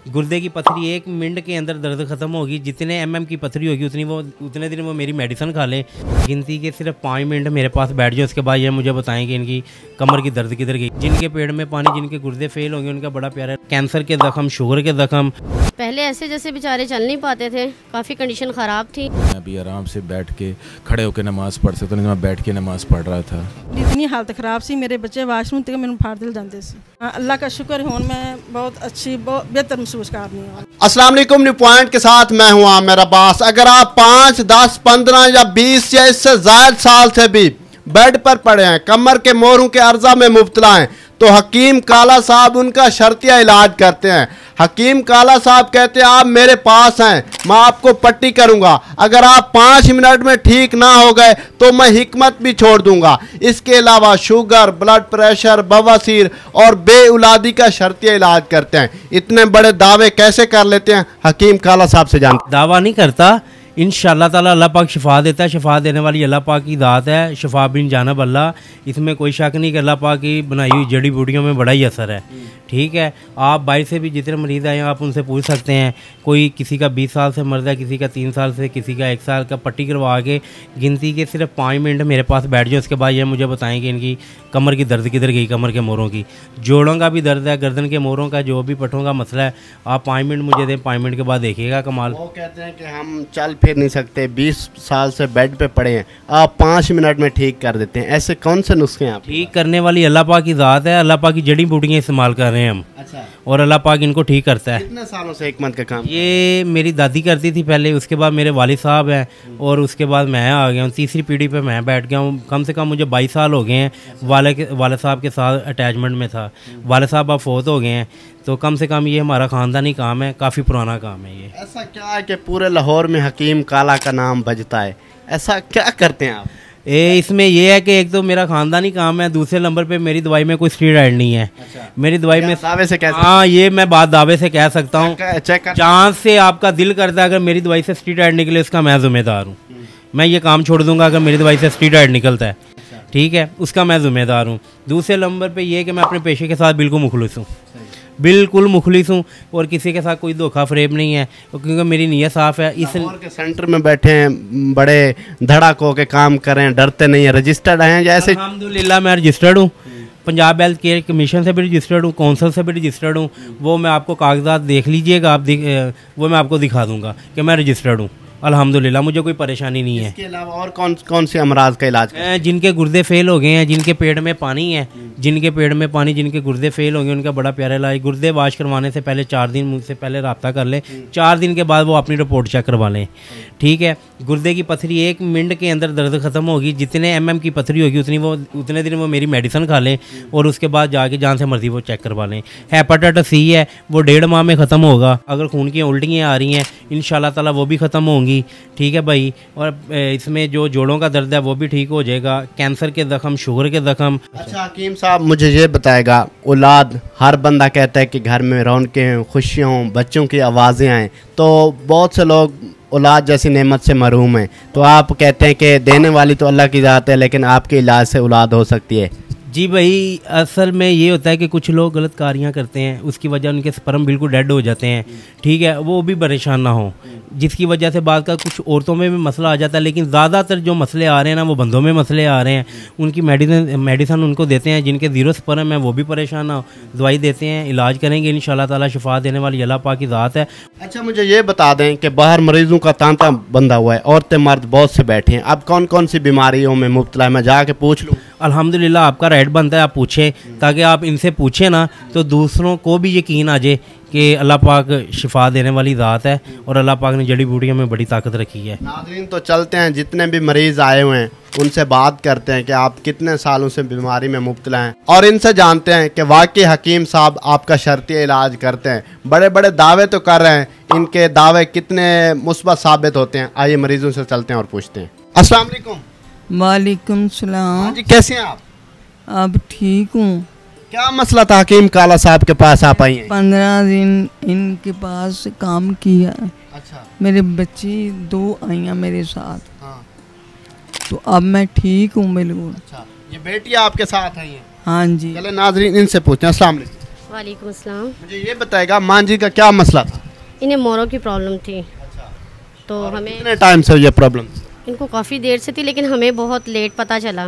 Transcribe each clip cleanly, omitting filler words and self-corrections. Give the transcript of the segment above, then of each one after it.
गुर्दे की पथरी 1 मिनट के अंदर दर्द ख़त्म होगी। जितने mm की पथरी होगी उतने दिन वो मेरी मेडिसिन खा लें। गिनती के सिर्फ 5 मिनट मेरे पास बैठ जाए, उसके बाद ये मुझे बताएं कि इनकी कमर की दर्द किधर गई। जिनके पेट में पानी, जिनके गुर्दे फेल होंगे, उनका बड़ा प्यारा कैंसर के ज़ख्म, शुगर के ज़ख्म। पहले ऐसे जैसे बेचारे चल नहीं पाते थे, काफ़ी कंडीशन ख़राब थी। मैं अभी आराम से बैठ के खड़े होकर नमाज़ पढ़ सकता हूँ, मैं बैठ के नमाज़ पढ़ रहा था। इतनी हालत ख़राब सी, मेरे बच्चे वाशरूम तक मैंने फाड़ दिल जाते सी। अल्लाह का शुक्र है, मैं बहुत अच्छी बेहतर महसूस कर रही हूँ। अस्सलाम वालेकुम। न्यू पॉइंट के साथ मैं हूँ आमिर अब्बास। अगर आप 5, 10, 15 या 20 या इससे ज़्यादा साल से भी बेड पर पड़े हैं, कमर के मोरों के अर्जा में मुब्तला हैं, तो हकीम काला साहब उनका शर्तिया इलाज करते हैं। हकीम काला साहब कहते हैं आप मेरे पास हैं, मैं आपको पट्टी करूंगा। अगर आप 5 मिनट में ठीक ना हो गए तो मैं हिकमत भी छोड़ दूंगा। इसके अलावा शुगर, ब्लड प्रेशर, बवासीर और बेउलादी का शर्तिया इलाज करते हैं। इतने बड़े दावे कैसे कर लेते हैं, हकीम काला साहब से जानते। दावा नहीं करता, इंशाअल्लाह ताला अल्लाह पाक शिफा देता है। शिफा देने वाली अल्लाह पाक की दात है। शिफा बिन जानब अल्लाह, इसमें कोई शक नहीं कि अल्लाह पाक की बनाई हुई जड़ी बूटियों में बड़ा ही असर है। ठीक है, आप बाहर से भी जितने मरीज़ आए हैं आप उनसे पूछ सकते हैं। कोई किसी का 20 साल से मर्द है, किसी का 3 साल से, किसी का 1 साल का। पट्टी करवा के गिनती के सिर्फ 5 मिनट मेरे पास बैठ जाए, उसके बाद ये मुझे बताएं कि इनकी कमर की दर्द किधर गई। कमर के मोरों की, जोड़ों का भी दर्द है, गर्दन के मोरों का, जो भी पट्टों का मसला है, आप 5 मिनट मुझे दें, 5 मिनट के बाद देखिएगा कमाल। वो कहते हैं कि हम चल फिर नहीं सकते, 20 साल से बेड पे पड़े हैं, आप 5 मिनट में ठीक कर देते हैं। ऐसे कौन से नुस्खे हैं आप? ठीक करने वाली अल्लाह पाक की ज़ात है। अल्लाह पाक की जड़ी बूटियाँ इस्तेमाल कर रहे हैं हम। अच्छा। और अल्लाह पाक इनको ठीक करता है। कितने सालों से हिकमत का काम? ये मेरी दादी करती थी पहले, उसके बाद मेरे वालिद साहब हैं, और उसके बाद मैं आ गया हूँ। तीसरी पीढ़ी पे मैं बैठ गया हूँ। कम से कम मुझे 22 साल हो गए हैं वालिद साहब के साथ अटैचमेंट में था। वालिद साहब अब फोत हो गए हैं, तो कम से कम ये हमारा ख़ानदानी काम है, काफ़ी पुराना काम है ये। ऐसा क्या है कि पूरे लाहौर में हकीम काला का नाम बजता है? ऐसा क्या करते हैं आप? इसमें ये है कि एक तो मेरा ख़ानदानी काम है, दूसरे नंबर पे मेरी दवाई में कोई स्टेरॉइड नहीं है। अच्छा। मेरी दवाई में दावे से कैसे? हाँ, ये मैं बात दावे से कह सकता हूँ। चेक चांस से आपका दिल करता है अगर मेरी दवाई से स्टेरॉइड निकले, उसका मैं जिम्मेदार हूँ। मैं ये काम छोड़ दूंगा अगर मेरी दवाई से स्टेरॉइड निकलता है। ठीक है, उसका मैं जिम्मेदार हूँ। दूसरे नंबर पे ये कि मैं अपने पेशे के साथ बिल्कुल मुखलिस हूँ, बिल्कुल मुखलिस हूँ, और किसी के साथ कोई धोखा फरेब नहीं है, क्योंकि मेरी नीयत साफ़ है। इस के सेंटर में बैठे हैं, बड़े धड़ाक होकर काम कर रहे हैं, डरते नहीं है, रजिस्टर्ड हैं जैसे? अल्हम्दुलिल्लाह मैं रजिस्टर्ड हूँ, पंजाब हेल्थ केयर कमीशन से भी रजिस्टर्ड हूँ, कौंसल से भी रजिस्टर्ड हूँ। वो मैं आपको कागजात देख लीजिएगा, आप वो मैं आपको दिखा दूँगा कि मैं रजिस्टर्ड हूँ। अल्हम्दुलिल्लाह मुझे कोई परेशानी नहीं है। इसके अलावा और कौन से अमराज का इलाज? जिनके गुर्दे फेल हो गए हैं, जिनके पेट में पानी है, जिनके पेट में पानी, जिनके गुर्दे फेल होंगे, उनका बड़ा प्यारा इलाज। गुर्दे वाश करवाने से पहले 4 दिन मुझसे पहले रब्ता कर लें। 4 दिन के बाद वो अपनी रिपोर्ट चेक करवा लें। ठीक है, गुर्दे की पथरी 1 मिनट के अंदर दर्द ख़त्म होगी। जितने mm की पथरी होगी उतने दिन वो मेरी मेडिसिन खा लें, और उसके बाद जाके जहाँ से मर्जी वो चेक करवा लें। हेपेटाइटिस C है, वो 1.5 माह में ख़त्म होगा। अगर खून की उल्टियाँ आ रही हैं, इंशाल्लाह ताला वो भी ख़त्म होंगी। ठीक है भाई, और इसमें जो जोड़ों का दर्द है वो भी ठीक हो जाएगा। कैंसर के ज़ख्म, शुगर के ज़ख्म। अच्छा हकीम साहब, मुझे ये बताएगा, औलाद, हर बंदा कहता है कि घर में रौनकें, खुशियाँ हों, बच्चों की आवाज़ें आएँ, तो बहुत से लोग औलाद जैसी नेमत से महरूम हैं। तो आप कहते हैं कि देने वाली तो अल्लाह की ज़ात है, लेकिन आपके इलाज से औलाद हो सकती है। जी भाई, असल में ये होता है कि कुछ लोग गलत कारियाँ करते हैं, उसकी वजह उनके स्पर्म बिल्कुल डेड हो जाते हैं। ठीक है, वो भी परेशान ना हो, जिसकी वजह से बाद का कुछ औरतों में भी मसला आ जाता है। लेकिन ज़्यादातर जो मसले आ रहे हैं ना, वो बंदों में मसले आ रहे हैं। उनकी मेडिसिन उनको देते हैं, जिनके 0 स्पर्म है वो भी परेशान ना हो, दवाई देते हैं, इलाज करेंगे, इंशाल्लाह ताला शिफा देने वाली अल्लाह पाक की ज़ात है। अच्छा, मुझे ये बता दें कि बाहर मरीजों का तांता बंधा हुआ है, औरतें मर्द बहुत से बैठे हैं, अब कौन कौन सी बीमारियों में मुब्तला है, मैं जाके पूछ लूँ? अल्हम्दुलिल्लाह आपका राइट बनता है आप पूछें, ताकि आप इनसे पूछें ना तो दूसरों को भी यकीन आ जाए कि अल्लाह पाक शिफा देने वाली ज़ात है, और अल्लाह पाक ने जड़ी बूटियों में बड़ी ताकत रखी है। नाज़रीन, तो चलते हैं, जितने भी मरीज़ आए हुए हैं उनसे बात करते हैं कि आप कितने सालों से बीमारी में मुब्तला हैं, और इनसे जानते हैं कि वाकई हकीम साहब आपका शर्तिया इलाज करते हैं। बड़े बड़े दावे तो कर रहे हैं, इनके दावे कितने मुस्बत साबित होते हैं। आइए मरीजों से चलते हैं और पूछते हैं। अस्सलाम वालेकुम। वालेकुम सलाम। हाँ जी, कैसे हैं आप? अब ठीक हूँ। क्या मसला था हकीम काला साहब के पास आप आई हैं? 15 दिन इनके पास काम किया। अच्छा। मेरे बच्ची 2 आई हैं मेरे साथ। हाँ। तो अब मैं ठीक हूँ बिल्कुल। अच्छा, ये बेटी आपके साथ आई हैं? हाँ जी। चले नाज़रीन, इनसे पूछते हैं। अस्सलाम वालेकुम। वालेकुम अस्सलाम। मुझे ये बताएगा माँ जी का क्या मसला था? इन्हें मोरों की प्रॉब्लम थी, तो हमें कितने टाइम से ये प्रॉब्लम? इनको काफ़ी देर से थी, लेकिन हमें बहुत लेट पता चला।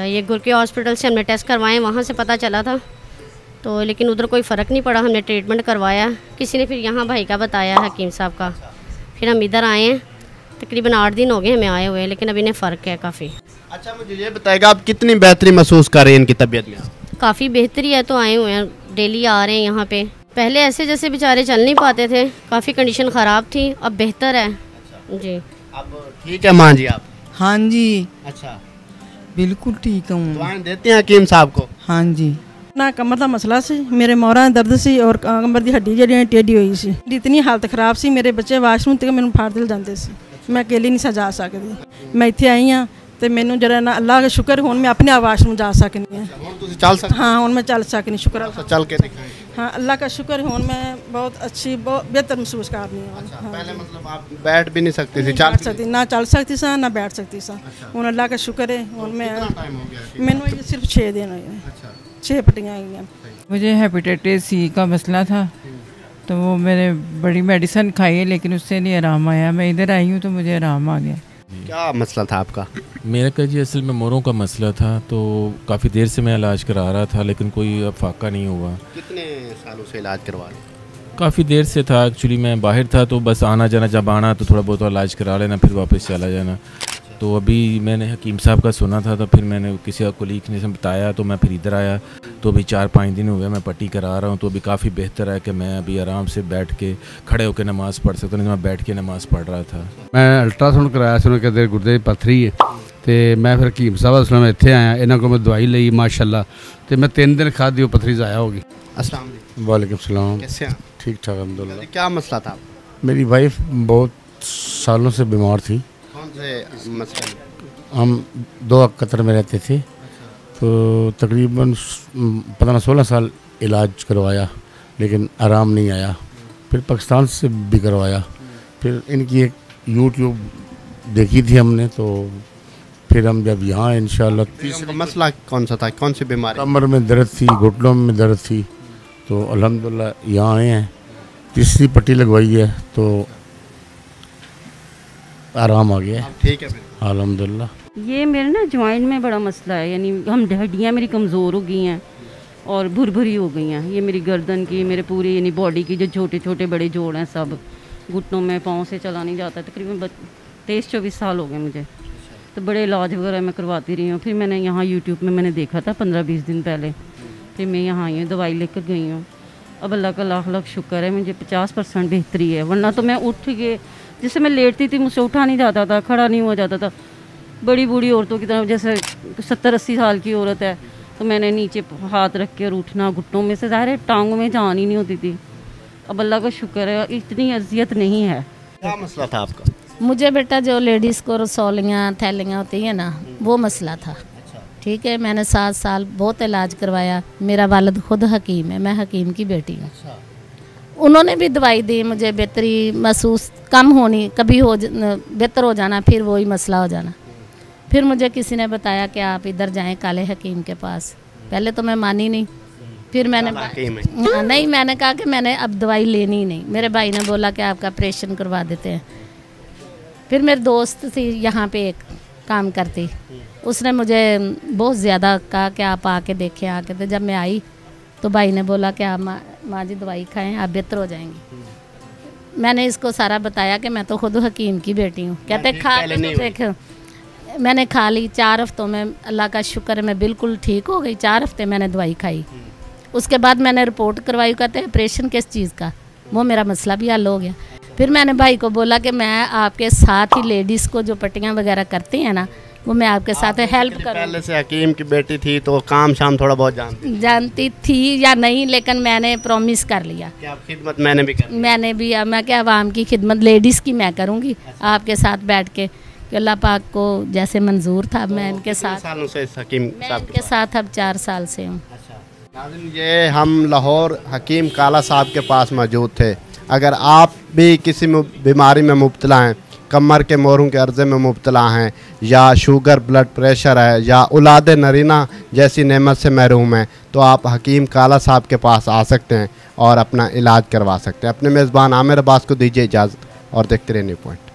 ये गुर के हॉस्पिटल से हमने टेस्ट करवाए, वहाँ से पता चला था, तो लेकिन उधर कोई फ़र्क नहीं पड़ा। हमने ट्रीटमेंट करवाया, किसी ने फिर यहाँ भाई का बताया, हकीम साहब का, फिर हम इधर आए हैं। तकरीबन 8 दिन हो गए हमें आए हुए, लेकिन अभी इन्हें फ़र्क है काफ़ी। अच्छा, मुझे ये बताएगा आप कितनी बेहतरी महसूस कर रहे हैं इनकी तबीयत में? काफ़ी बेहतरी है, तो आए हुए हैं, डेली आ रहे हैं यहाँ पे। पहले ऐसे जैसे बेचारे चल नहीं पाते थे, काफ़ी कंडीशन ख़राब थी, अब बेहतर है जी। अब ठीक है माँ जी आप? हाँ जी, अच्छा, बिल्कुल ठीक हूँ। दुआएं देते हैं हकीम साहब को? हाँ जी। ना कमर का मसला सी, मेरे मोहरा दर्द सी और कमर की हड्डी जी टेढ़ी हुई सी। इतनी हालत खराब सी, मेरे बच्चे वाशरूम तक मैंने फाड़ दिल जाते सी, मैं अकेली नहीं सा जा सकती। मैं इत्थे आई हाँ, तो मैनू जरा ना अल्लाह का शुक्र हुण मैं अपने आप वाशरूम जा सकनी है। चल सकते? हाँ, हुण मैं चल सकनी, शुक्र अल्लाह। चल के दिखाएं। हाँ, अल्लाह का शुक्र हुण मैं बहुत अच्छी, बहुत बेहतर महसूस कर रही हूँ। हाँ, पहले मतलब आप बैठ भी नहीं सकती थी? बैठ सकती ना, चल सकती सा ना बैठ सकती सा। हुण अल्लाह का शुक्र है, हुण मैं टाइम हो गया? मैनू ये सिर्फ 6 दिन हुए हैं। 6 पट्टियाँ आई हैं। मुझे हेपेटाइटिस सी का मसला था, तो वो मैंने बड़ी मेडिसिन खाई है, लेकिन उससे नहीं आराम आया। मैं इधर आई हूँ तो मुझे आराम आ गया। क्या मसला था आपका? मेरा का जी असल में मोरों का मसला था, तो काफ़ी देर से मैं इलाज करा रहा था, लेकिन कोई अब फाका नहीं हुआ। कितने सालों से इलाज करवा रहे? काफ़ी देर से था, एक्चुअली मैं बाहर था, तो बस आना जाना, जब आना तो थोड़ा बहुत इलाज करा लेना, फिर वापस चला जाना। तो अभी मैंने हकीम साहब का सुना था, तो फिर मैंने किसी कोलीग ने बताया, तो मैं फिर इधर आया। तो अभी 4-5 दिन हुए मैं पट्टी करा रहा हूँ, तो अभी काफ़ी बेहतर है कि मैं अभी आराम से बैठ के खड़े होकर नमाज़ पढ़ सकता हूँ। मैं बैठ के नमाज़ पढ़ रहा था। मैं अल्ट्रासाउंड कराया ਸੀ, ਉਹਨੇ ਕਹਿੰਦੇ ਗੁਰਦੇ ਦੀ ਪੱਥਰੀ ਹੈ, ਤੇ ਮੈਂ ਫਿਰ ਹਕੀਮ ਸਾਹਿਬ ਅਸਲ ਵਿੱਚ ਇੱਥੇ ਆਇਆ, ਇਹਨਾਂ ਕੋਲ ਮੈਂ ਦਵਾਈ ਲਈ ਮਾਸ਼ਾਅੱਲਾ, ਤੇ ਮੈਂ 3 दिन खादी, वो पत्थरी ज़ाया होगी। अस्सलाम वालेकुम। वालेकुम सलाम। कैसे हैं? ठीक ठाक अल्हम्दुलिल्लाह। क्या मसला था? मेरी वाइफ बहुत सालों से बीमार थी। कौन से मसले? हम 2 कतर में रहते थे, तो तकरीबन 15-16 साल इलाज करवाया, लेकिन आराम नहीं आया। फिर पाकिस्तान से भी करवाया, फिर इनकी एक यूट्यूब देखी थी हमने, तो फिर हम जब यहाँ इंशाल्लाह। मसला कौन सा था? कौन सी बीमारी? कमर में दर्द थी, घुटनों में दर्द थी, तो अल्हम्दुलिल्लाह यहाँ आए हैं, तीसरी पट्टी लगवाई है, तो आराम आ गया है। ठीक है फिर अल्हम्दुलिल्लाह। ये मेरे ना जॉइंट में बड़ा मसला है, यानी हम हड्डियाँ मेरी कमज़ोर हो गई हैं और भुरभुरी हो गई हैं। ये मेरी गर्दन की, मेरे पूरी यानी बॉडी की जो छोटे छोटे बड़े जोड़ हैं, सब घुटनों में, पाँव से चला नहीं जाता। तकरीबन 23-24 साल हो गए मुझे, तो बड़े इलाज वगैरह मैं करवाती रही हूँ। फिर मैंने यहाँ यूट्यूब में मैंने देखा था 15-20 दिन पहले, फिर मैं यहाँ आई हूँ, दवाई लेकर गई हूँ। अब अल्लाह का लाख लाख शुक्र है, मुझे 50% बेहतरी है। वरना तो मैं उठ के, जिससे मैं लेटती थी मुझसे उठा नहीं जाता था, खड़ा नहीं हुआ जाता था। बड़ी बूढ़ी औरतों की तरह, जैसे 70-80 साल की औरत है, तो मैंने नीचे हाथ रख के और उठना, घुटनों में से ज़ाहिर है टांगों में जान ही नहीं होती थी। अब अल्लाह का शुक्र है, इतनी अजियत नहीं है। क्या मसला था आपका? मुझे बेटा जो लेडीज़ को रसौलियाँ थैलियाँ होती हैं ना, वो मसला था। ठीक है, मैंने 7 साल बहुत इलाज करवाया। मेरा वालिद खुद हकीम है, मैं हकीम की बेटी हूँ। उन्होंने भी दवाई दी, मुझे बेहतरी महसूस कम होनी, कभी बेहतर हो जाना, फिर वही मसला हो जाना। फिर मुझे किसी ने बताया कि आप इधर जाएं काले हकीम के पास। पहले तो मैं मानी नहीं, फिर मैंने नहीं, मैंने कहा कि मैंने अब दवाई लेनी ही नहीं। मेरे भाई ने बोला कि आपका ऑपरेशन करवा देते हैं। फिर मेरे दोस्त थी यहाँ पे एक काम करती, उसने मुझे बहुत ज़्यादा कहा कि आप आके देखें, आके। तो जब मैं आई तो भाई ने बोला कि आप माँ जी दवाई खाएं, आप बेहतर हो जाएंगी। मैंने इसको सारा बताया कि मैं तो खुद हकीम की बेटी हूँ। कहते खा के देखो। मैंने खा ली, 4 हफ्तों में अल्लाह का शुक्र है मैं बिल्कुल ठीक हो गई। 4 हफ्ते मैंने दवाई खाई, उसके बाद मैंने रिपोर्ट करवाई। कहते हैं ऑपरेशन किस चीज़ का? वो मेरा मसला भी हल हो गया। फिर मैंने भाई को बोला कि मैं आपके साथ ही लेडीज़ को जो पट्टियाँ वगैरह करती हैं ना, वो मैं आपके साथ हेल्प करूँ। पहले से हकीम की बेटी थी, तो काम शाम थोड़ा बहुत जानती थी या नहीं, लेकिन मैंने प्रॉमिस कर लिया कि आप खिदमत मैंने भी कर। मैंने भी, मैं क्या आवाम की खिदमत लेडीज़ की मैं करूँगी आपके साथ बैठ के, कि अल्लाह पाक को जैसे मंजूर था। मैं इनके साथ सालों से हकीम साहब के साथ अब 4 साल से हूँ। ये हम लाहौर हकीम काला साहब के पास मौजूद थे। अगर आप भी किसी बीमारी में मुब्तला हैं, कमर के मोरों के अर्जे में मुब्तला हैं, या शुगर ब्लड प्रेशर है, या औलाद नरीना जैसी नेमत से महरूम हैं, तो आप हकीम काला साहब के पास आ सकते हैं और अपना इलाज करवा सकते हैं। अपने मेज़बान आमिर अब्बास को दीजिए इजाज़त और देखते रहिए न्यू पॉइंट।